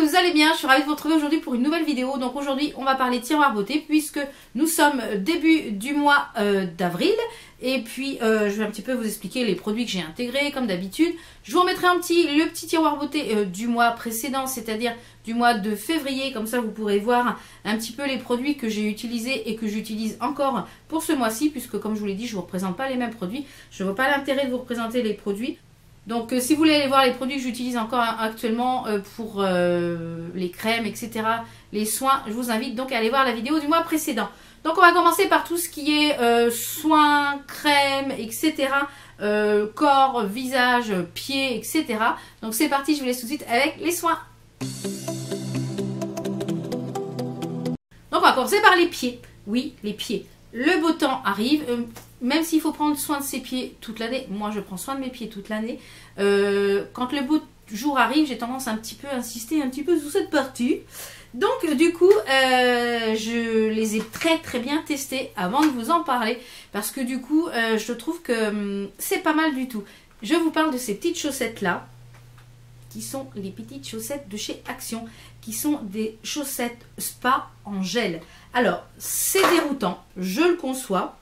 vous allez bien, je suis ravie de vous retrouver aujourd'hui pour une nouvelle vidéo. Donc aujourd'hui on va parler tiroir beauté puisque nous sommes début du mois d'avril. Et puis je vais un petit peu vous expliquer les produits que j'ai intégrés comme d'habitude. Je vous remettrai le petit tiroir beauté du mois précédent, c'est-à-dire du mois de février. Comme ça vous pourrez voir un petit peu les produits que j'ai utilisés et que j'utilise encore pour ce mois-ci. Puisque comme je vous l'ai dit, je ne vous représente pas les mêmes produits. Je ne vois pas l'intérêt de vous représenter les produits. Donc si vous voulez aller voir les produits que j'utilise encore actuellement pour les crèmes, etc., les soins, je vous invite donc à aller voir la vidéo du mois précédent. Donc on va commencer par tout ce qui est soins, crèmes, etc., corps, visage, pieds, etc. Donc c'est parti, je vous laisse tout de suite avec les soins. Donc on va commencer par les pieds. Oui, les pieds. Le beau temps arrive, même s'il faut prendre soin de ses pieds toute l'année. Moi, je prends soin de mes pieds toute l'année. Quand le beau jour arrive, j'ai tendance à un petit peu insister un petit peu sur cette partie. Donc, du coup, je les ai très bien testés avant de vous en parler. Parce que du coup, je trouve que c'est pas mal du tout. Je vous parle de ces petites chaussettes-là, qui sont les petites chaussettes de chez Action, qui sont des chaussettes spa en gel. Alors, c'est déroutant, je le conçois.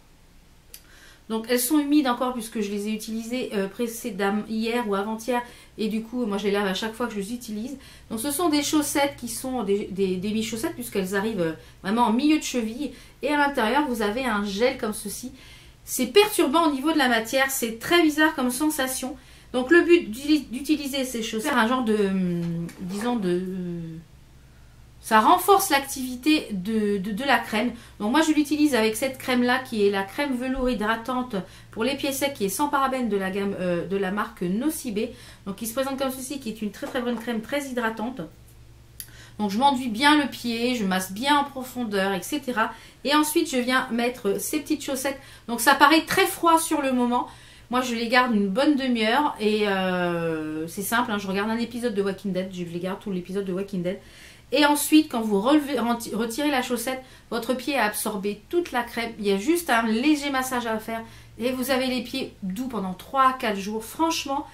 Donc, elles sont humides encore puisque je les ai utilisées précédemment, hier ou avant-hier. Et du coup, moi, je les lave à chaque fois que je les utilise. Donc, ce sont des chaussettes qui sont des mi-chaussettes puisqu'elles arrivent vraiment en milieu de cheville. Et à l'intérieur, vous avez un gel comme ceci. C'est perturbant au niveau de la matière. C'est très bizarre comme sensation. Donc, le but d'utiliser ces chaussettes, c'est un genre de, disons, ça renforce l'activité de la crème. Donc moi je l'utilise avec cette crème là qui est la crème velours hydratante pour les pieds secs qui est sans parabènes de la gamme de la marque Nocibé. Donc qui se présente comme ceci, qui est une très bonne crème très hydratante. Donc je m'enduis bien le pied, je masse bien en profondeur, etc. Et ensuite je viens mettre ces petites chaussettes. Donc ça paraît très froid sur le moment. Moi je les garde une bonne demi-heure et c'est simple, hein, je regarde un épisode de Walking Dead, je les garde tout l'épisode de Walking Dead. Et ensuite, quand vous retirez la chaussette, votre pied a absorbé toute la crème. Il y a juste un léger massage à faire. Et vous avez les pieds doux pendant 3 à 4 jours. Franchement,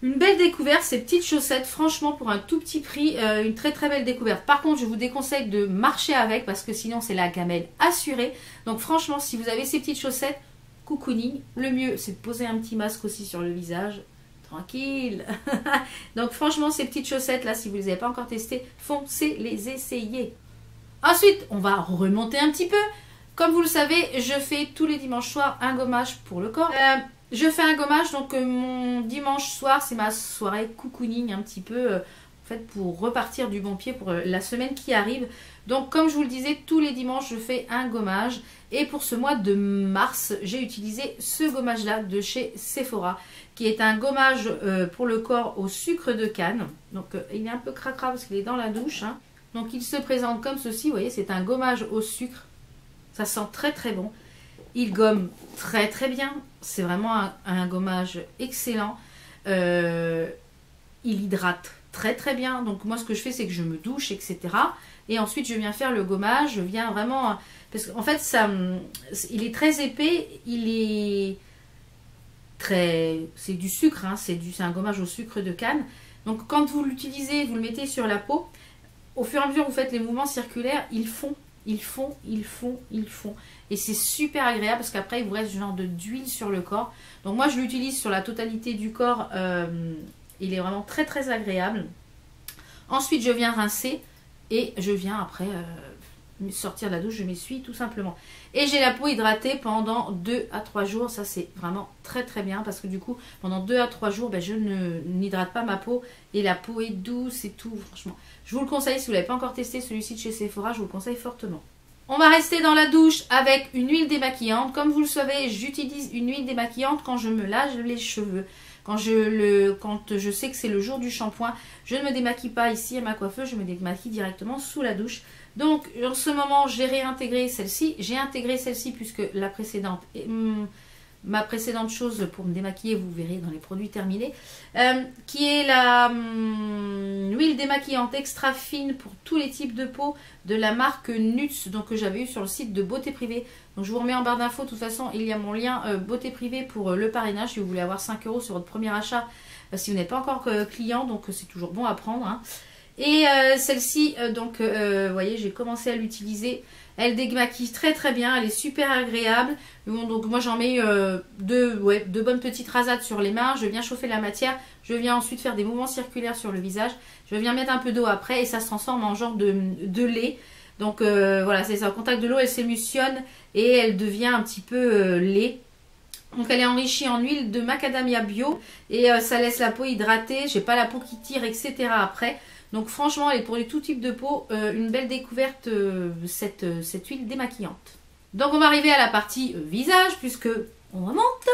une belle découverte. Ces petites chaussettes, franchement, pour un tout petit prix, une très belle découverte. Par contre, je vous déconseille de marcher avec parce que sinon, c'est la gamelle assurée. Donc franchement, si vous avez ces petites chaussettes, cocooning, le mieux, c'est de poser un petit masque aussi sur le visage. Tranquille. Donc franchement ces petites chaussettes là, si vous ne les avez pas encore testées, foncez les essayer. Ensuite on va remonter un petit peu. Comme vous le savez, je fais tous les dimanches soirs un gommage pour le corps. Je fais un gommage, donc mon dimanche soir c'est ma soirée cocooning un petit peu, en fait pour repartir du bon pied pour la semaine qui arrive. Donc comme je vous le disais, tous les dimanches je fais un gommage. Et pour ce mois de mars, j'ai utilisé ce gommage là de chez Sephora, qui est un gommage pour le corps au sucre de canne. Donc il est un peu cracra parce qu'il est dans la douche, hein. Donc il se présente comme ceci, vous voyez, c'est un gommage au sucre. Ça sent très bon. Il gomme très bien. C'est vraiment un gommage excellent. Il hydrate très bien. Donc moi ce que je fais, c'est que je me douche, etc. Et ensuite je viens faire le gommage. Je viens vraiment... Parce qu'en fait, il est très épais. Il est très... C'est du sucre, hein, c'est un gommage au sucre de canne. Donc quand vous l'utilisez, vous le mettez sur la peau. Au fur et à mesure, vous faites les mouvements circulaires. Ils font. Et c'est super agréable parce qu'après, il vous reste ce genre d'huile sur le corps. Donc moi, je l'utilise sur la totalité du corps. Il est vraiment très agréable. Ensuite, je viens rincer et je viens après sortir de la douche, je m'essuie tout simplement. Et j'ai la peau hydratée pendant 2 à 3 jours. Ça, c'est vraiment très bien parce que du coup, pendant 2 à 3 jours, je n'hydrate pas ma peau et la peau est douce et tout. Franchement, je vous le conseille. Si vous ne l'avez pas encore testé, celui-ci de chez Sephora, je vous le conseille fortement. On va rester dans la douche avec une huile démaquillante. Comme vous le savez, j'utilise une huile démaquillante quand je me lave les cheveux. Quand je sais que c'est le jour du shampoing, je ne me démaquille pas ici à ma coiffeuse, je me démaquille directement sous la douche. Donc en ce moment, j'ai réintégré celle-ci. J'ai intégré celle-ci puisque la précédente, ma précédente chose pour me démaquiller, vous verrez dans les produits terminés, qui est la huile démaquillante extra fine pour tous les types de peau de la marque Nuts, donc que j'avais eu sur le site de Beauté Privée. Donc je vous remets en barre d'infos, de toute façon il y a mon lien Beauté Privée pour le parrainage si vous voulez avoir 5 € sur votre premier achat, si vous n'êtes pas encore client, donc c'est toujours bon à prendre, hein. Et celle-ci, donc, vous voyez, j'ai commencé à l'utiliser. Elle démaquille très très bien, elle est super agréable. Bon, donc moi j'en mets deux bonnes petites rasades sur les mains. Je viens chauffer la matière, je viens ensuite faire des mouvements circulaires sur le visage. Je viens mettre un peu d'eau après et ça se transforme en genre de lait. Donc voilà, c'est ça, au contact de l'eau, elle s'émulsionne et elle devient un petit peu lait. Donc elle est enrichie en huile de macadamia bio et ça laisse la peau hydratée. J'ai pas la peau qui tire, etc. après. Donc franchement, elle est pour tout type de peau, une belle découverte, cette huile démaquillante. Donc on va arriver à la partie visage, puisque on remonte.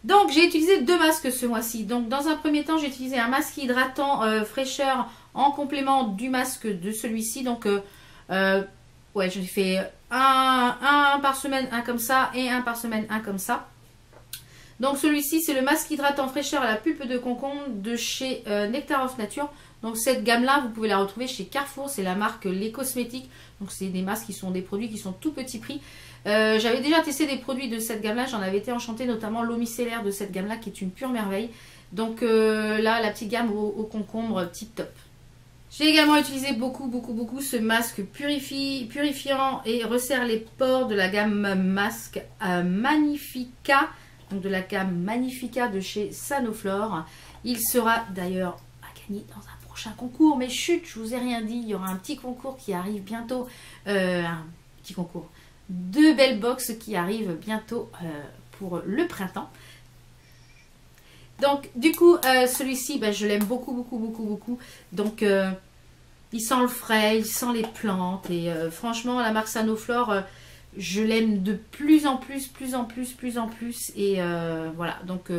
Donc j'ai utilisé deux masques ce mois-ci. Donc dans un premier temps, j'ai utilisé un masque hydratant fraîcheur en complément du masque de celui-ci. Donc ouais, je fais un par semaine, un comme ça, et un par semaine, un comme ça. Donc celui-ci, c'est le masque hydratant fraîcheur à la pulpe de concombre de chez Nectar of Nature. Donc cette gamme-là, vous pouvez la retrouver chez Carrefour, c'est la marque Les Cosmétiques. Donc c'est des masques qui sont des produits qui sont tout petit prix. J'avais déjà testé des produits de cette gamme-là, j'en avais été enchantée, notamment l'eau micellaire de cette gamme-là qui est une pure merveille. Donc là, la petite gamme au concombre, tip top. J'ai également utilisé beaucoup ce masque purifiant et resserre les pores de la gamme masque Magnifica. Donc de la gamme Magnifica de chez Sanoflore. Il sera d'ailleurs à gagner dans un prochain concours. Mais chut, je vous ai rien dit. Il y aura un petit concours qui arrive bientôt. Un petit concours. Deux belles box qui arrivent bientôt pour le printemps. Donc du coup, celui-ci, je l'aime beaucoup. Donc il sent le frais, il sent les plantes. Et franchement, la marque Sanoflore... je l'aime de plus en plus. Et voilà, donc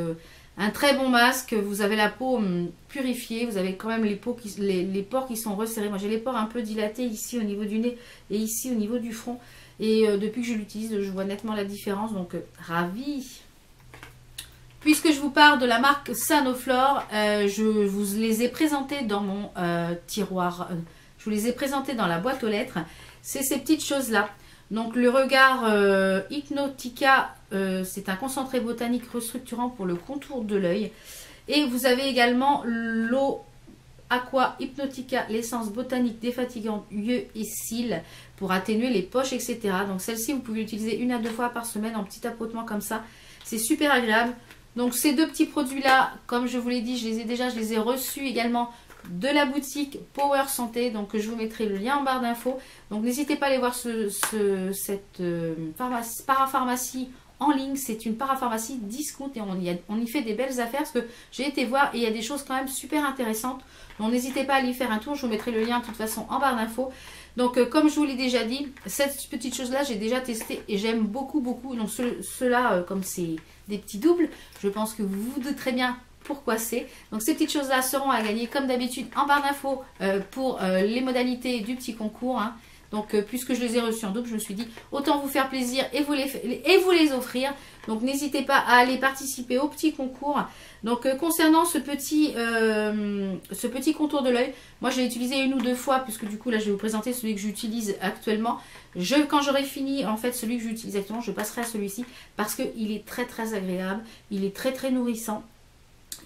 un très bon masque. Vous avez la peau purifiée. Vous avez quand même les pores qui sont resserrés. Moi, j'ai les pores un peu dilatés ici au niveau du nez et ici au niveau du front. Et depuis que je l'utilise, je vois nettement la différence. Donc, ravie. Puisque je vous parle de la marque Sanoflore, je vous les ai présentés dans mon tiroir. Je vous les ai présentés dans la boîte aux lettres. C'est ces petites choses-là. Donc le regard Hypnotica, c'est un concentré botanique restructurant pour le contour de l'œil. Et vous avez également l'eau Aqua Hypnotica, l'essence botanique défatigante yeux et cils pour atténuer les poches, etc. Donc celle-ci, vous pouvez l'utiliser 1 à 2 fois par semaine en petit tapotement comme ça. C'est super agréable. Donc ces deux petits produits-là, comme je vous l'ai dit, je les ai reçus également de la boutique Power Santé, donc je vous mettrai le lien en barre d'infos. Donc n'hésitez pas à aller voir cette parapharmacie en ligne. C'est une parapharmacie discount et on y fait des belles affaires parce que j'ai été voir et il y a des choses quand même super intéressantes. Donc n'hésitez pas à aller faire un tour, je vous mettrai le lien de toute façon en barre d'infos. Donc comme je vous l'ai déjà dit, cette petite chose là j'ai déjà testé et j'aime beaucoup. Donc ceux-là, comme c'est des petits doubles, je pense que vous vous douterez bien pourquoi c'est. Donc ces petites choses là seront à gagner comme d'habitude en barre d'infos pour les modalités du petit concours. Donc puisque je les ai reçus en double, je me suis dit autant vous faire plaisir et vous les offrir. Donc n'hésitez pas à aller participer au petit concours. Donc concernant ce petit contour de l'œil, moi je l'ai utilisé 1 ou 2 fois puisque du coup là je vais vous présenter celui que j'utilise actuellement. Quand j'aurai fini en fait celui que j'utilise actuellement, je passerai à celui-ci parce qu'il est très agréable, il est très nourrissant.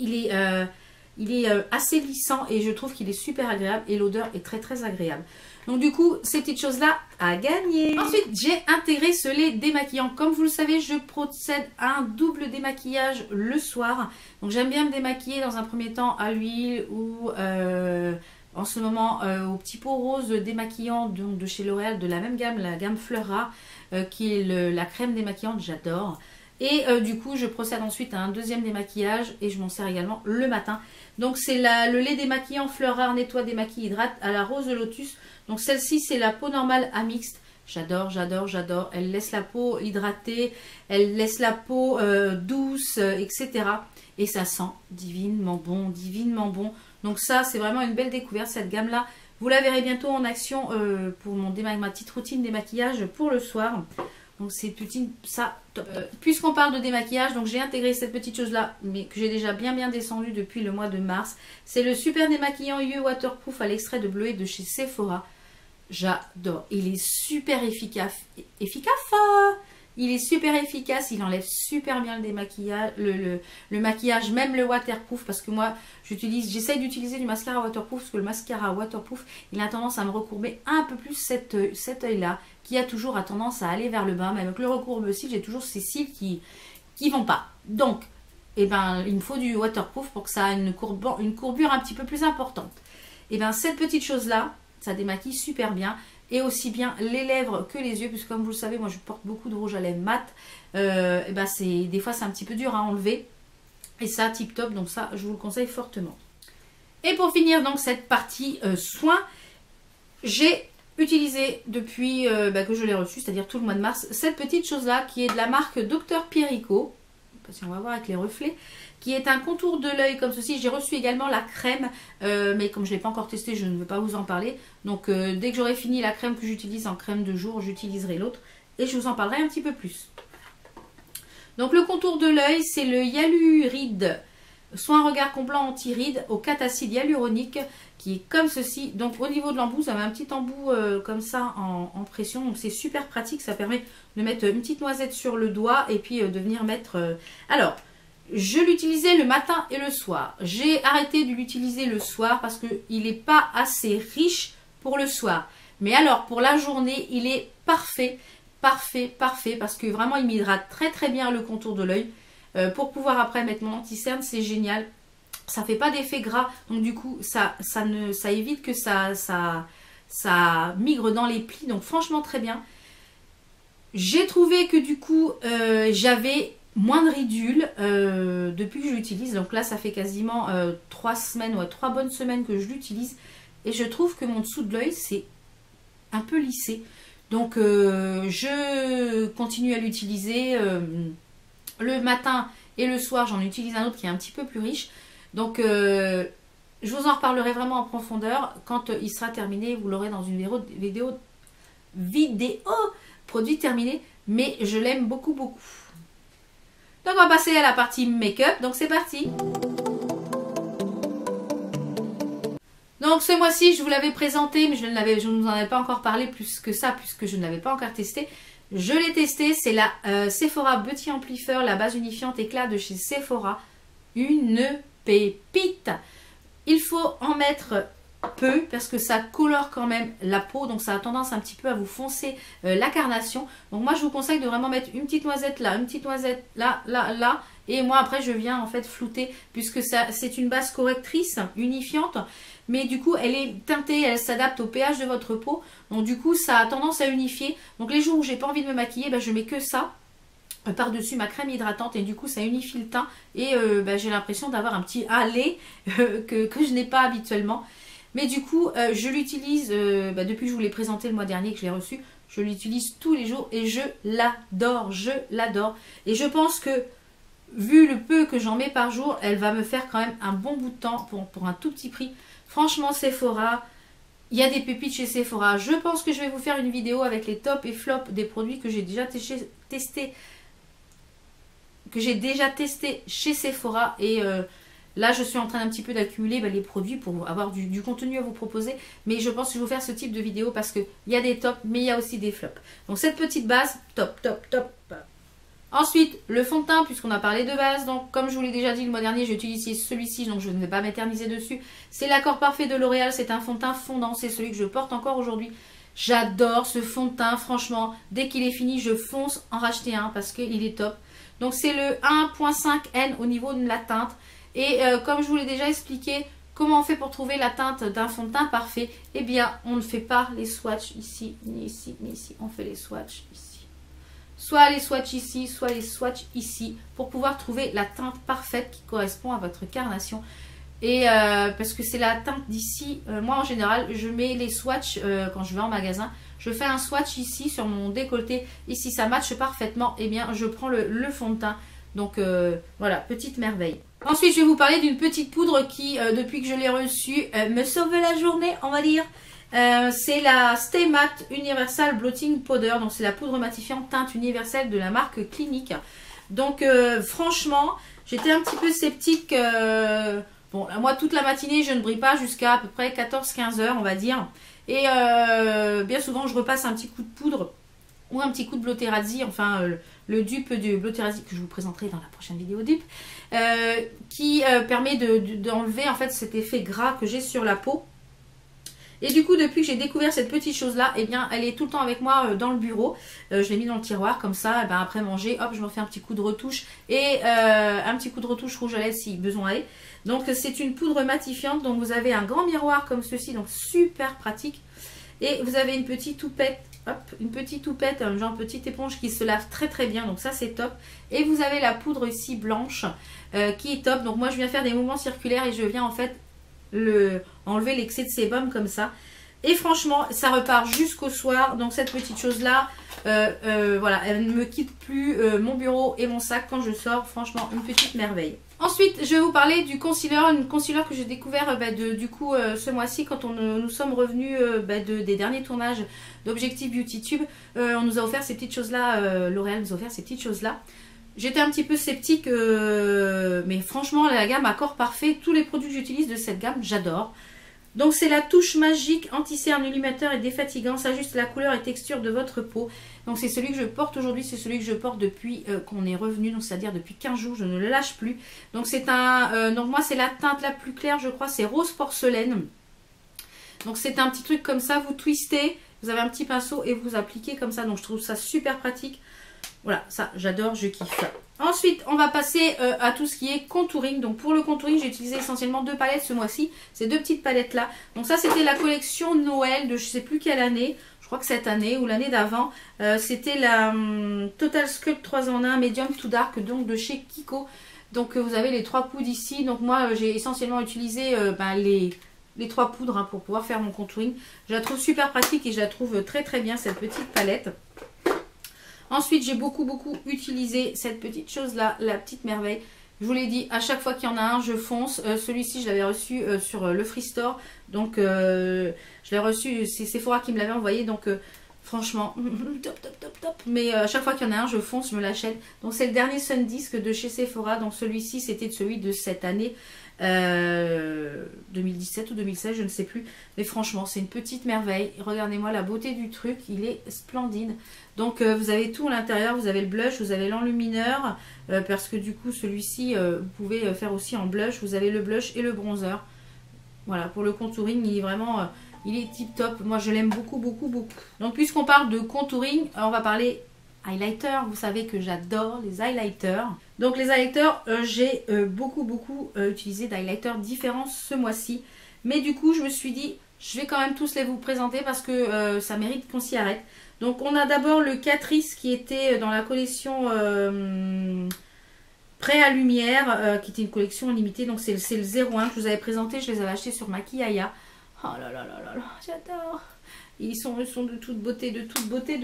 Il est assez lissant et je trouve qu'il est super agréable et l'odeur est très agréable. Donc du coup, ces petites choses-là à gagner. Ensuite, j'ai intégré ce lait démaquillant. Comme vous le savez, je procède à un double démaquillage le soir. Donc j'aime bien me démaquiller dans un premier temps à l'huile ou en ce moment au petit pot rose démaquillant donc de chez L'Oréal de la même gamme, la gamme Fleur Rare, qui est la crème démaquillante, j'adore. Et du coup, je procède ensuite à un deuxième démaquillage et je m'en sers également le matin. Donc c'est le lait démaquillant Fleur Rare nettoie démaquille hydrate à la rose de lotus. Donc celle-ci c'est la peau normale à mixte. J'adore. Elle laisse la peau hydratée, elle laisse la peau douce, etc. Et ça sent divinement bon. Donc ça c'est vraiment une belle découverte cette gamme-là. Vous la verrez bientôt en action pour ma petite routine démaquillage pour le soir. Donc c'est petit, ça top. Puisqu'on parle de démaquillage, donc j'ai intégré cette petite chose là, mais que j'ai déjà bien descendu depuis le mois de mars. C'est le super démaquillant UE Waterproof à l'extrait de bleuet de chez Sephora. J'adore. Il est super efficace. Il est super efficace, il enlève super bien le démaquillage, le maquillage, même le waterproof, parce que moi j'essaye d'utiliser du mascara waterproof, parce que le mascara waterproof, il a tendance à me recourber un peu plus cet œil-là, qui a toujours tendance à aller vers le bas. Même avec le recourbe cils, j'ai toujours ces cils qui vont pas. Donc, eh ben, il me faut du waterproof pour que ça ait une courbure un petit peu plus importante. Et bien cette petite chose-là, ça démaquille super bien. Et aussi bien les lèvres que les yeux, puisque comme vous le savez, moi je porte beaucoup de rouge à lèvres mat. Et ben des fois c'est un petit peu dur à enlever. Et ça, tip top, donc ça je vous le conseille fortement. Et pour finir donc cette partie soins, j'ai utilisé depuis que je l'ai reçu, c'est-à-dire tout le mois de mars, cette petite chose-là qui est de la marque Dr Pierrico. Parce qu'on va voir avec les reflets, qui est un contour de l'œil comme ceci. J'ai reçu également la crème, mais comme je ne l'ai pas encore testé, je ne veux pas vous en parler. Donc dès que j'aurai fini la crème que j'utilise en crème de jour, j'utiliserai l'autre et je vous en parlerai un petit peu plus. Donc le contour de l'œil, c'est le Hyaluride Soin Regard Comblant Anti-Rides au catacide hyaluronique, qui est comme ceci. Donc au niveau de l'embout, ça met un petit embout comme ça en pression. Donc c'est super pratique, ça permet de mettre une petite noisette sur le doigt et puis de venir mettre... Alors, je l'utilisais le matin et le soir. J'ai arrêté de l'utiliser le soir parce qu'il n'est pas assez riche pour le soir. Mais alors, pour la journée, il est parfait, parfait, parfait, parce que vraiment, il m'hydrate très très bien le contour de l'œil. Pour pouvoir après mettre mon anti-cerne, c'est génial. Ça fait pas d'effet gras, donc du coup, ça évite que ça migre dans les plis. Donc franchement, très bien. J'ai trouvé que du coup, j'avais moins de ridules depuis que je l'utilise. Donc là, ça fait quasiment 3 semaines, ouais, 3 bonnes semaines que je l'utilise. Et je trouve que mon dessous de l'œil, c'est un peu lissé. Donc je continue à l'utiliser le matin et le soir. J'en utilise un autre qui est un petit peu plus riche. Donc je vous en reparlerai vraiment en profondeur quand il sera terminé. Vous l'aurez dans une vidéo produit terminé. Mais je l'aime beaucoup beaucoup. Donc on va passer à la partie make-up. Donc c'est parti. Donc ce mois-ci, je vous l'avais présenté, mais je ne vous en avais pas encore parlé plus que ça, puisque je ne l'avais pas encore testé. Je l'ai testé, c'est la Sephora Beauty Amplifier, la base unifiante éclat de chez Sephora. Une pépite. Il faut en mettre peu, parce que ça colore quand même la peau, donc ça a tendance un petit peu à vous foncer la carnation. Donc moi, je vous conseille de vraiment mettre une petite noisette là, une petite noisette là, là, là. Et moi, après, je viens en fait flouter, puisque c'est une base correctrice, unifiante. Mais du coup, elle est teintée, elle s'adapte au pH de votre peau. Donc du coup, ça a tendance à unifier. Donc les jours où j'ai pas envie de me maquiller, ben, je mets que ça par-dessus ma crème hydratante. Et du coup, ça unifie le teint. Et j'ai l'impression d'avoir un petit allé que je n'ai pas habituellement. Mais du coup, je l'utilise depuis que je vous l'ai présenté le mois dernier, que je l'ai reçu. Je l'utilise tous les jours et je l'adore. Je l'adore. Et je pense que vu le peu que j'en mets par jour, elle va me faire quand même un bon bout de temps pour un tout petit prix. Franchement, Sephora, il y a des pépites chez Sephora. Je pense que je vais vous faire une vidéo avec les tops et flops des produits que j'ai déjà testés chez Sephora. Et là, je suis en train d'un petit peu d'accumuler les produits pour avoir du contenu à vous proposer. Mais je pense que je vais vous faire ce type de vidéo parce qu'il y a des tops, mais il y a aussi des flops. Donc cette petite base, top, top, top. Ensuite, le fond de teint, puisqu'on a parlé de base. Donc, comme je vous l'ai déjà dit le mois dernier, j'ai utilisé celui-ci, donc je ne vais pas m'éterniser dessus. C'est l'Accord Parfait de L'Oréal. C'est un fond de teint fondant. C'est celui que je porte encore aujourd'hui. J'adore ce fond de teint. Franchement, dès qu'il est fini, je fonce en racheter un parce qu'il est top. Donc, c'est le 1.5N au niveau de la teinte. Et comme je vous l'ai déjà expliqué, comment on fait pour trouver la teinte d'un fond de teint parfait? Eh bien, on ne fait pas les swatchs ici, ni ici, ni ici. On fait les swatchs ici. Soit les swatchs ici, soit les swatchs ici, pour pouvoir trouver la teinte parfaite qui correspond à votre carnation. Et parce que c'est la teinte d'ici, moi en général, je mets les swatchs quand je vais en magasin. Je fais un swatch ici sur mon décolleté. Et si ça matche parfaitement, eh bien je prends le fond de teint. Donc voilà, petite merveille. Ensuite, je vais vous parler d'une petite poudre qui, depuis que je l'ai reçue, me sauve la journée, on va dire. C'est la Stay Matte Universal Blotting Powder. Donc c'est la poudre matifiante teinte universelle de la marque Clinique. Donc franchement, j'étais un petit peu sceptique. Bon, moi toute la matinée je ne brille pas jusqu'à peu près 14-15 heures on va dire. Et bien souvent je repasse un petit coup de poudre. ou un petit coup de Blotterazzi, enfin le dupe de Blotterazzi que je vous présenterai dans la prochaine vidéo dupe, qui permet d'enlever en fait cet effet gras que j'ai sur la peau. Et du coup, depuis que j'ai découvert cette petite chose-là, eh bien, elle est tout le temps avec moi dans le bureau. Je l'ai mis dans le tiroir, comme ça, eh ben, après manger, hop, je me fais un petit coup de retouche et un petit coup de retouche rouge à lèvres si besoin est. Donc, c'est une poudre matifiante. Donc, vous avez un grand miroir comme ceci, donc super pratique. Et vous avez une petite toupette, hop, une petite toupette, genre petite éponge qui se lave très très bien. Donc, ça, c'est top. Et vous avez la poudre ici blanche qui est top. Donc, moi, je viens faire des mouvements circulaires et je viens en fait enlever l'excès de sébum comme ça. Et franchement, ça repart jusqu'au soir. Donc cette petite chose-là, voilà, elle ne me quitte plus mon bureau et mon sac quand je sors. Franchement, une petite merveille. Ensuite, je vais vous parler du concealer. Une concealer que j'ai découvert du coup ce mois-ci quand nous sommes revenus des derniers tournages d'Objectif Beauty Tube. On nous a offert ces petites choses-là. L'Oréal nous a offert ces petites choses-là. J'étais un petit peu sceptique, mais franchement, la gamme Accord Parfait, tous les produits que j'utilise de cette gamme, j'adore. Donc, c'est la touche magique anti-cerne, illuminateur et défatigant, s'ajuste la couleur et texture de votre peau. Donc, c'est celui que je porte aujourd'hui, c'est celui que je porte depuis qu'on est revenu, donc c'est-à-dire depuis 15 jours, je ne le lâche plus. Donc, c'est donc moi, c'est la teinte la plus claire, je crois, c'est rose porcelaine. Donc, c'est un petit truc comme ça, vous twistez, vous avez un petit pinceau et vous appliquez comme ça. Donc, je trouve ça super pratique. Voilà, ça j'adore, je kiffe. Ensuite, on va passer à tout ce qui est contouring. Donc pour le contouring, j'ai utilisé essentiellement 2 palettes ce mois-ci. Ces 2 petites palettes là. Donc ça, c'était la collection Noël de je sais plus quelle année. Je crois que cette année ou l'année d'avant. C'était la Total Sculpt 3 en 1 Medium to Dark, donc de chez Kiko. Donc vous avez les 3 poudres ici. Donc moi, j'ai essentiellement utilisé les 3 poudres pour pouvoir faire mon contouring. Je la trouve super pratique et je la trouve très très bien cette petite palette. Ensuite, j'ai beaucoup utilisé cette petite chose-là, la petite merveille. Je vous l'ai dit, à chaque fois qu'il y en a un, je fonce. Celui-ci, je l'avais reçu sur le Free Store. Donc, je l'ai reçu, c'est Sephora qui me l'avait envoyé. Donc, franchement, top. Mais à chaque fois qu'il y en a un, je fonce, je me l'achète. Donc, c'est le dernier Sun Disc de chez Sephora. Donc, celui-ci, c'était celui de cette année. 2017 ou 2016, je ne sais plus, mais franchement c'est une petite merveille. Regardez-moi la beauté du truc, il est splendide. Donc vous avez tout à l'intérieur, vous avez le blush, vous avez l'enlumineur, parce que du coup celui-ci vous pouvez faire aussi en blush. Vous avez le blush et le bronzer. Voilà, pour le contouring il est vraiment il est tip top. Moi je l'aime beaucoup. Donc puisqu'on parle de contouring, on va parler highlighter. Vous savez que j'adore les highlighters. Donc les highlighters, j'ai beaucoup utilisé d'highlighters différents ce mois-ci. Mais du coup, je me suis dit, je vais quand même tous les vous présenter parce que ça mérite qu'on s'y arrête. Donc on a d'abord le Catrice qui était dans la collection Prêt à Lumière, qui était une collection limitée. Donc c'est le 01 que je vous avais présenté, je les avais achetés sur Maquillaya. Oh là là, j'adore. Ils sont de toute beauté, de toute beauté.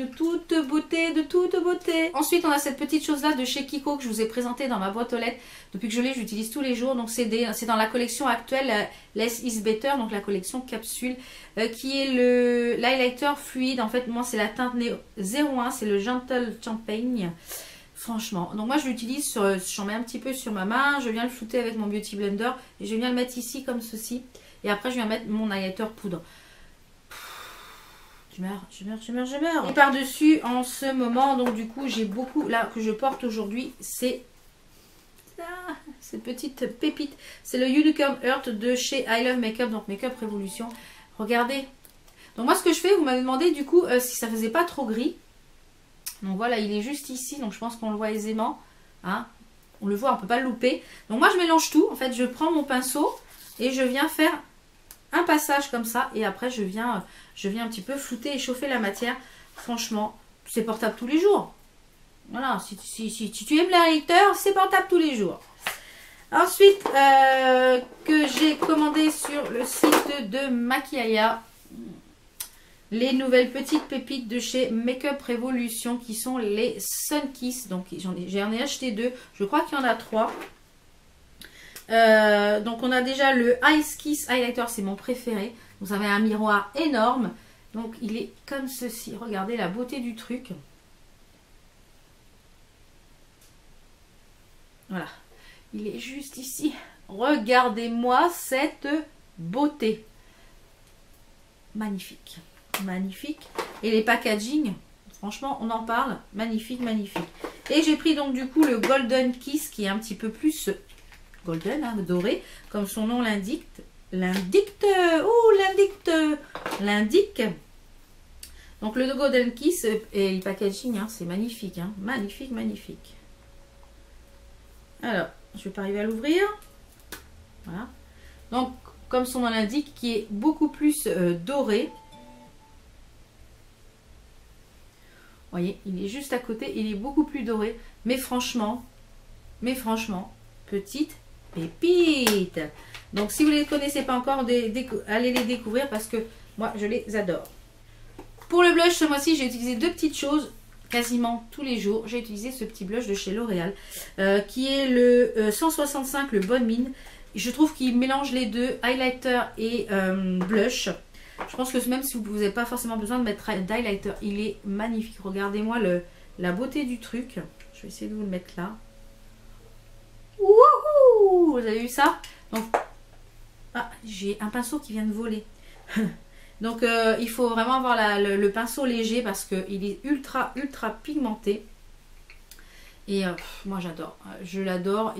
Ensuite, on a cette petite chose-là de chez Kiko que je vous ai présentée dans ma boîte aux lettres. Depuis que je l'ai, j'utilise tous les jours. Donc, c'est dans la collection actuelle Less is Better, donc la collection capsule, qui est l'highlighter fluide. En fait, moi, c'est la teinte 01, c'est le Gentle Champagne. Franchement, donc moi je l'utilise, j'en mets un petit peu sur ma main, je viens le flouter avec mon Beauty Blender et je viens le mettre ici comme ceci. Et après, je viens mettre mon highlighter poudre. Je meurs. Et par-dessus, en ce moment, donc du coup, j'ai beaucoup, là, que je porte aujourd'hui, c'est cette petite pépite. C'est le Unicorn Earth de chez I Love Makeup, donc Makeup Révolution. Regardez. Donc moi, ce que je fais, vous m'avez demandé, du coup, si ça faisait pas trop gris. Donc voilà, il est juste ici, donc je pense qu'on le voit aisément. Hein, on le voit, on peut pas le louper. Donc moi, je mélange tout. En fait, je prends mon pinceau et je viens faire un passage comme ça et après je viens un petit peu flouter et chauffer la matière. Franchement, c'est portable tous les jours. Voilà, si tu aimes les highlighters, c'est portable tous les jours. Ensuite, que j'ai commandé sur le site de Maquillaya, les nouvelles petites pépites de chez Makeup Révolution qui sont les Sun Kiss. Donc j'en ai acheté 2, je crois qu'il y en a 3. Donc on a déjà le Ice Kiss Highlighter, c'est mon préféré. Vous avez un miroir énorme. Donc il est comme ceci. Regardez la beauté du truc. Voilà. Il est juste ici. Regardez-moi cette beauté. Magnifique. Magnifique. Et les packaging, Franchement, on en parle. Magnifique, magnifique. Et j'ai pris donc du coup le Golden Kiss qui est un petit peu plus golden, hein, doré, comme son nom l'indique. L'indique. Donc le Golden Kiss et le packaging, hein, c'est magnifique. Hein, magnifique, magnifique. Alors, je vais pas arriver à l'ouvrir. Voilà. Donc, comme son nom l'indique, qui est beaucoup plus doré. Vous voyez, il est juste à côté, il est beaucoup plus doré. Mais franchement, petite pépite. Donc, si vous ne les connaissez pas encore, allez les découvrir parce que moi, je les adore. Pour le blush, ce mois-ci, j'ai utilisé deux petites choses quasiment tous les jours. J'ai utilisé ce petit blush de chez L'Oréal qui est le 165, le Bonne Mine. Je trouve qu'il mélange les deux, highlighter et blush. Je pense que même si vous n'avez pas forcément besoin de mettre d'highlighter, il est magnifique. Regardez-moi la beauté du truc. Je vais essayer de vous le mettre là. Wouhou! Vous avez vu ça? Donc, ah, j'ai un pinceau qui vient de voler. Donc, il faut vraiment avoir le pinceau léger parce qu'il est ultra pigmenté. Et moi j'adore, je l'adore.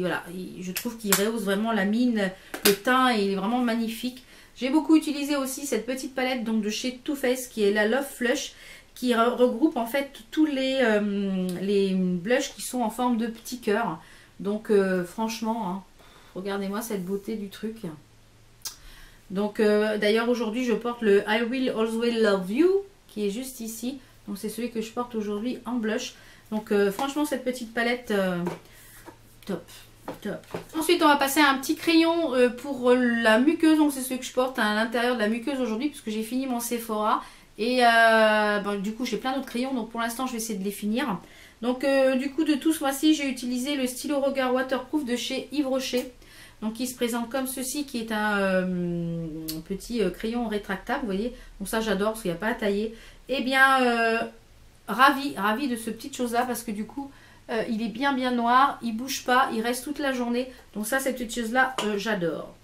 Voilà, je trouve qu'il rehausse vraiment la mine, le teint, et il est vraiment magnifique. J'ai beaucoup utilisé aussi cette petite palette donc de chez Too Faced qui est la Love Flush, qui regroupe en fait tous les blushs qui sont en forme de petits cœurs. Donc franchement, hein, regardez-moi cette beauté du truc. Donc d'ailleurs aujourd'hui je porte le I Will Always Love You qui est juste ici. Donc c'est celui que je porte aujourd'hui en blush. Donc franchement cette petite palette top. Ensuite on va passer à un petit crayon pour la muqueuse. Donc c'est celui que je porte à l'intérieur de la muqueuse aujourd'hui puisque j'ai fini mon Sephora. Et du coup j'ai plein d'autres crayons. Donc pour l'instant je vais essayer de les finir. Donc du coup de tout ce mois-ci j'ai utilisé le stylo regard waterproof de chez Yves Rocher. Donc qui se présente comme ceci, qui est un petit crayon rétractable, vous voyez. Donc ça j'adore parce qu'il n'y a pas à tailler. Et bien ravi de ce petit chose là parce que du coup il est bien noir, il bouge pas, il reste toute la journée. Donc ça, cette petite chose là j'adore.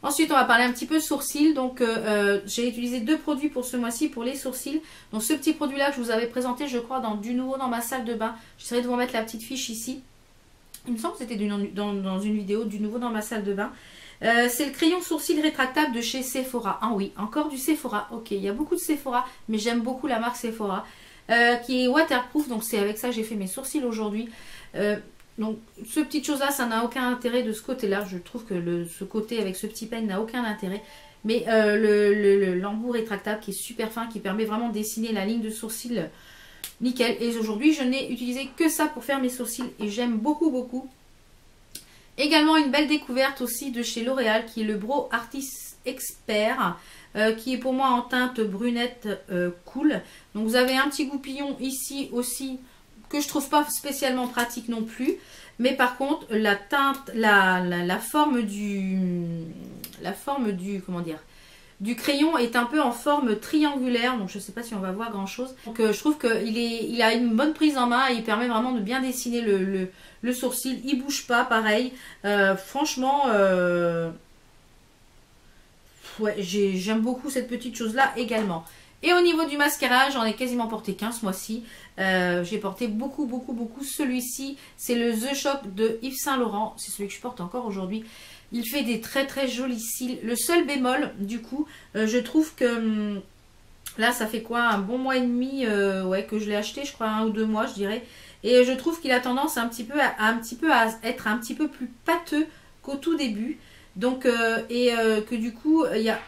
Ensuite on va parler un petit peu sourcils. Donc j'ai utilisé deux produits pour ce mois-ci pour les sourcils. Donc ce petit produit là que je vous avais présenté je crois du nouveau dans ma salle de bain. J'essaierai de vous mettre la petite fiche ici. Il me semble que c'était dans une vidéo du nouveau dans ma salle de bain. C'est le crayon sourcil rétractable de chez Sephora. Ah oui, encore du Sephora. Ok, il y a beaucoup de Sephora, mais j'aime beaucoup la marque Sephora. Qui est waterproof, donc c'est avec ça que j'ai fait mes sourcils aujourd'hui. Donc ce petit chose là, ça n'a aucun intérêt de ce côté là. Je trouve que ce côté avec ce petit peigne n'a aucun intérêt. Mais l'embout rétractable qui est super fin, qui permet vraiment de dessiner la ligne de sourcil nickel. Et aujourd'hui je n'ai utilisé que ça pour faire mes sourcils et j'aime beaucoup. Également une belle découverte aussi de chez L'Oréal qui est le Brow Artist Expert. Qui est pour moi en teinte brunette cool. Donc vous avez un petit goupillon ici aussi que je trouve pas spécialement pratique non plus. Mais par contre la teinte, la forme du du crayon est un peu en forme triangulaire. Donc je sais pas si on va voir grand chose. Donc je trouve qu'il a une bonne prise en main et il permet vraiment de bien dessiner le sourcil. Il bouge pas pareil. Franchement... ouais, j'aime beaucoup cette petite chose là également. Et au niveau du mascara, j'en ai quasiment porté qu'un ce mois-ci. J'ai porté beaucoup celui-ci. C'est le The Shop de Yves Saint Laurent. C'est celui que je porte encore aujourd'hui. Il fait des très jolis cils. Le seul bémol du coup, je trouve que là ça fait quoi, un bon mois et demi ouais, que je l'ai acheté, je crois 1 ou 2 mois je dirais. Et je trouve qu'il a tendance à être un petit peu plus pâteux qu'au tout début. Donc, que du coup, il y a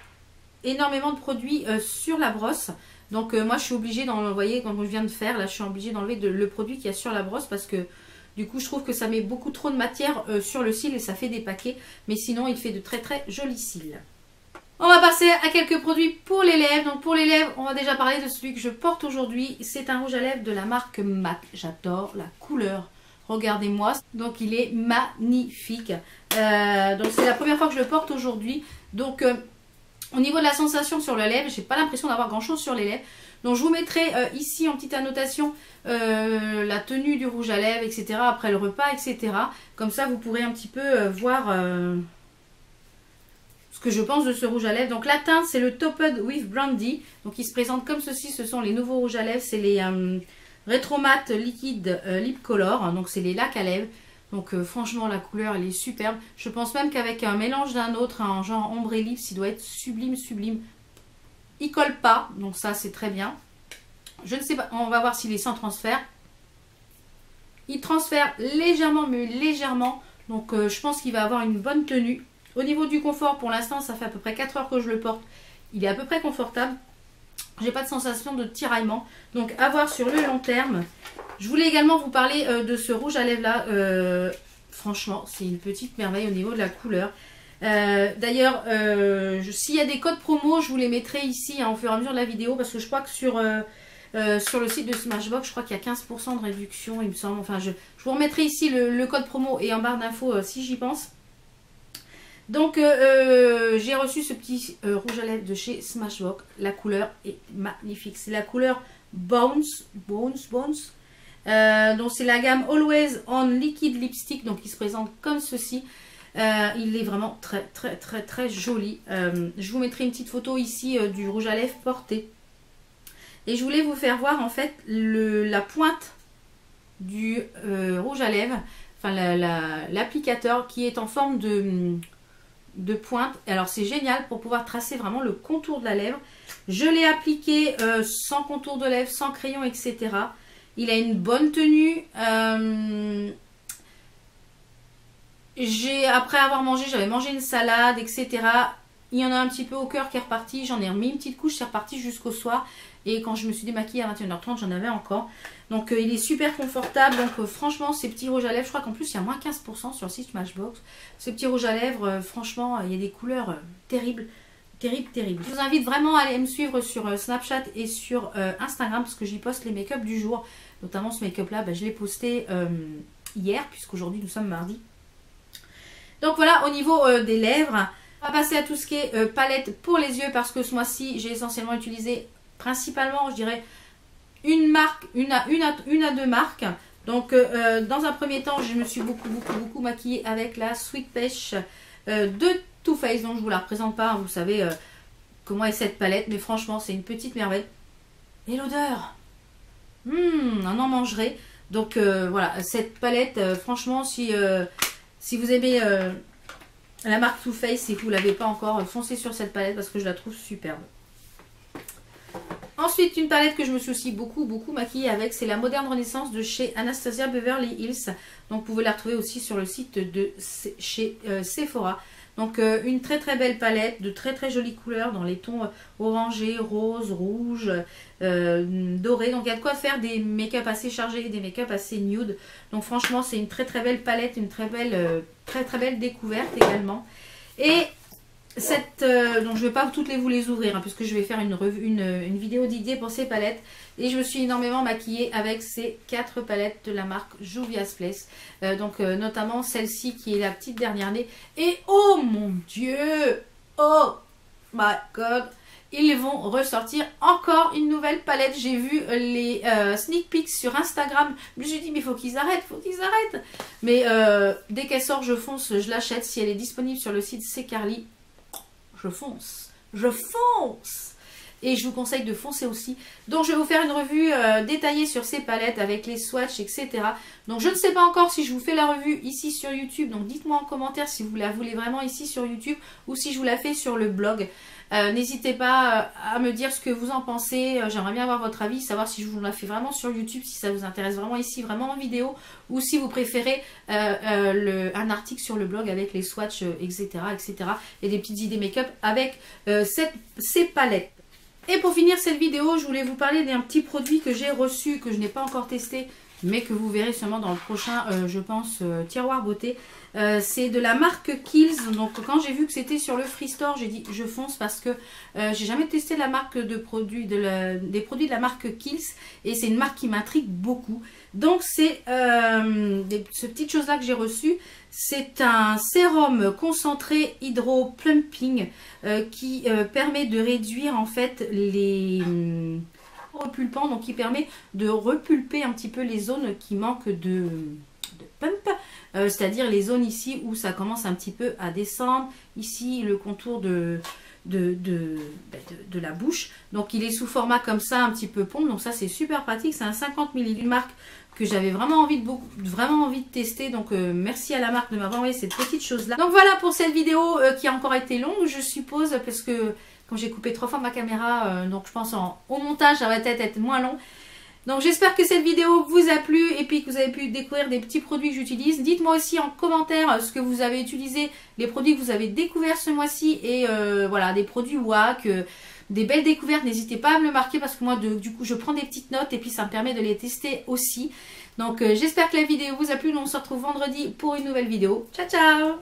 énormément de produits sur la brosse. Donc, moi, je suis obligée, vous voyez, comme je viens de faire, là, je suis obligée d'enlever le produit qu'il y a sur la brosse parce que, du coup, je trouve que ça met beaucoup trop de matière sur le cil et ça fait des paquets. Mais sinon, il fait de très jolis cils. On va passer à quelques produits pour les lèvres. Donc, pour les lèvres, on va déjà parler de celui que je porte aujourd'hui. C'est un rouge à lèvres de la marque MAC. J'adore la couleur. Regardez-moi, donc il est magnifique. Donc c'est la première fois que je le porte aujourd'hui. Donc au niveau de la sensation sur la lèvre, j'ai pas l'impression d'avoir grand chose sur les lèvres. Donc je vous mettrai ici en petite annotation la tenue du rouge à lèvres, etc. après le repas, etc. Comme ça vous pourrez un petit peu voir ce que je pense de ce rouge à lèvres. Donc la teinte, c'est le Topped with Brandy. Donc il se présente comme ceci. Ce sont les nouveaux rouges à lèvres. C'est les Retro Matte Liquid Lip Color. Donc c'est les lacs à lèvres. Donc franchement, la couleur, elle est superbe. Je pense même qu'avec un mélange d'un autre, un genre ombre et lips, il doit être sublime, sublime. Il colle pas. Donc ça, c'est très bien. Je ne sais pas. On va voir s'il est sans transfert. Il transfère légèrement, mais légèrement. Donc je pense qu'il va avoir une bonne tenue. Au niveau du confort, pour l'instant, ça fait à peu près 4 heures que je le porte. Il est à peu près confortable. J'ai pas de sensation de tiraillement. Donc à voir sur le long terme. Je voulais également vous parler de ce rouge à lèvres là. Franchement, c'est une petite merveille au niveau de la couleur. D'ailleurs, s'il y a des codes promo, je vous les mettrai ici hein, au fur et à mesure de la vidéo. Parce que je crois que sur le site de Smashbox, je crois qu'il y a 15% de réduction, il me semble. Enfin, je vous remettrai ici le code promo et en barre d'infos si j'y pense. Donc, j'ai reçu ce petit rouge à lèvres de chez Smashbox. La couleur est magnifique. C'est la couleur Bones. Donc, c'est la gamme Always On Liquid Lipstick. Donc, il se présente comme ceci. Il est vraiment très, très, très, très joli. Je vous mettrai une petite photo ici du rouge à lèvres porté. Et je voulais vous faire voir en fait la pointe du rouge à lèvres. Enfin, l'applicateur qui est en forme de pointe. Alors c'est génial pour pouvoir tracer vraiment le contour de la lèvre. Je l'ai appliqué sans contour de lèvres, sans crayon, etc. Il a une bonne tenue. Après avoir mangé, j'avais mangé une salade, etc. Il y en a un petit peu au cœur qui est reparti. J'en ai remis une petite couche, c'est reparti jusqu'au soir. Et quand je me suis démaquillée à 21h30, j'en avais encore. Donc il est super confortable. Donc franchement, ces petits rouges à lèvres, je crois qu'en plus il y a moins 15% sur le site Smashbox. Ces petits rouges à lèvres, franchement, il y a des couleurs terribles. Terrible, terrible. Je vous invite vraiment à aller me suivre sur Snapchat et sur Instagram parce que j'y poste les make-up du jour. Notamment ce make-up là, je l'ai posté hier puisqu'aujourd'hui nous sommes mardi. Donc voilà, au niveau des lèvres, on va passer à tout ce qui est palette pour les yeux parce que ce mois-ci, j'ai essentiellement utilisé principalement, je dirais, une à deux marques. Donc dans un premier temps, je me suis beaucoup maquillée avec la Sweet Peach de Too Faced. Donc je vous la représente pas, vous savez comment est cette palette, mais franchement c'est une petite merveille. Et l'odeur, on en mangerait. Donc voilà, cette palette, franchement, si vous aimez la marque Too Faced et que vous ne l'avez pas encore, foncez sur cette palette parce que je la trouve superbe. Ensuite, une palette que je me suis aussi beaucoup maquillée avec, c'est la Moderne Renaissance de chez Anastasia Beverly Hills. Donc vous pouvez la retrouver aussi sur le site de chez Sephora. Donc une très belle palette de très jolies couleurs dans les tons orangés, rose, rouge, doré. Donc il y a de quoi faire des make-up assez chargés, des make-up assez nude. Donc franchement c'est une très belle palette, une très belle découverte également. Et donc je ne vais pas toutes vous les ouvrir hein, puisque je vais faire une vidéo d'idées pour ces palettes. Et je me suis énormément maquillée avec ces 4 palettes de la marque Juvia's Place. Donc notamment celle-ci qui est la petite dernière née. Et oh mon Dieu, oh my god, ils vont ressortir encore une nouvelle palette. J'ai vu les sneak peeks sur Instagram. Je me suis dit mais faut qu'ils arrêtent. Mais dès qu'elle sort je fonce, je l'achète. Si elle est disponible sur le site C'est Carly, je fonce. Et je vous conseille de foncer aussi. Donc je vais vous faire une revue détaillée sur ces palettes avec les swatchs, etc. Donc je ne sais pas encore si je vous fais la revue ici sur YouTube. Donc dites-moi en commentaire si vous la voulez vraiment ici sur YouTube ou si je vous la fais sur le blog. N'hésitez pas à me dire ce que vous en pensez. J'aimerais bien avoir votre avis, savoir si je vous la fais vraiment sur YouTube, si ça vous intéresse vraiment ici, vraiment en vidéo, ou si vous préférez un article sur le blog avec les swatchs, etc. et des petites idées make-up avec ces palettes. Et pour finir cette vidéo, je voulais vous parler d'un petit produit que j'ai reçu, que je n'ai pas encore testé, mais que vous verrez sûrement dans le prochain, je pense, tiroir beauté. C'est de la marque Kiehl's. Donc quand j'ai vu que c'était sur le Free Store, j'ai dit je fonce parce que j'ai jamais testé la marque des produits de la marque Kiehl's. Et c'est une marque qui m'intrigue beaucoup. Donc c'est ces petites choses là que j'ai reçues. C'est un sérum concentré hydro plumping qui permet de réduire en fait les repulpants, donc qui permet de repulper un petit peu les zones qui manquent de de pump, c'est-à-dire les zones ici où ça commence un petit peu à descendre. Ici, le contour de la bouche. Donc il est sous format comme ça, un petit peu pompe. Donc ça c'est super pratique. C'est un 50 ml, une marque que j'avais vraiment envie de tester. Donc merci à la marque de m'avoir envoyé cette petite chose là. Donc voilà pour cette vidéo qui a encore été longue, je suppose, parce que comme j'ai coupé 3 fois ma caméra, donc je pense au montage ça va peut-être être moins long. Donc j'espère que cette vidéo vous a plu et puis que vous avez pu découvrir des petits produits que j'utilise. Dites-moi aussi en commentaire ce que vous avez utilisé, les produits que vous avez découverts ce mois-ci et voilà, des produits WAC, des belles découvertes. N'hésitez pas à me le marquer parce que moi du coup je prends des petites notes et puis ça me permet de les tester aussi. Donc j'espère que la vidéo vous a plu. Nous on se retrouve vendredi pour une nouvelle vidéo. Ciao ciao!